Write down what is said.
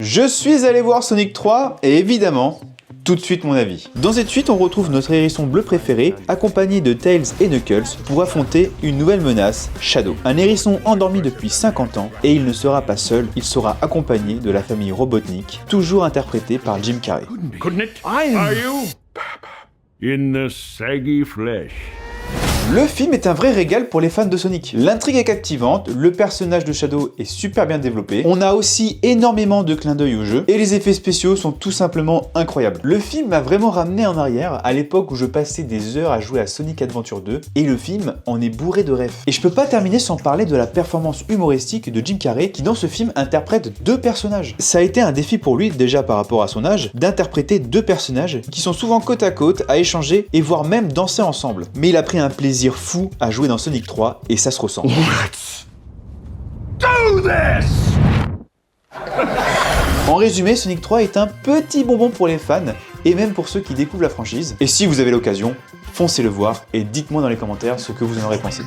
Je suis allé voir Sonic 3 et évidemment, tout de suite mon avis. Dans cette suite, on retrouve notre hérisson bleu préféré, accompagné de Tails et Knuckles, pour affronter une nouvelle menace, Shadow. Un hérisson endormi depuis 50 ans, et il ne sera pas seul, il sera accompagné de la famille Robotnik, toujours interprétée par Jim Carrey. Couldn't it? Are you in the saggy flesh? Le film est un vrai régal pour les fans de Sonic. L'intrigue est captivante, le personnage de Shadow est super bien développé, on a aussi énormément de clins d'œil au jeu, et les effets spéciaux sont tout simplement incroyables. Le film m'a vraiment ramené en arrière, à l'époque où je passais des heures à jouer à Sonic Adventure 2, et le film en est bourré de rêves. Et je peux pas terminer sans parler de la performance humoristique de Jim Carrey, qui dans ce film interprète deux personnages. Ça a été un défi pour lui, déjà par rapport à son âge, d'interpréter deux personnages qui sont souvent côte à côte, à échanger, et voire même danser ensemble. Mais il a pris un plaisir fou à jouer dans Sonic 3 et ça se ressent. Let's do this! En résumé, Sonic 3 est un petit bonbon pour les fans et même pour ceux qui découvrent la franchise. Et si vous avez l'occasion, foncez le voir et dites-moi dans les commentaires ce que vous en aurez pensé.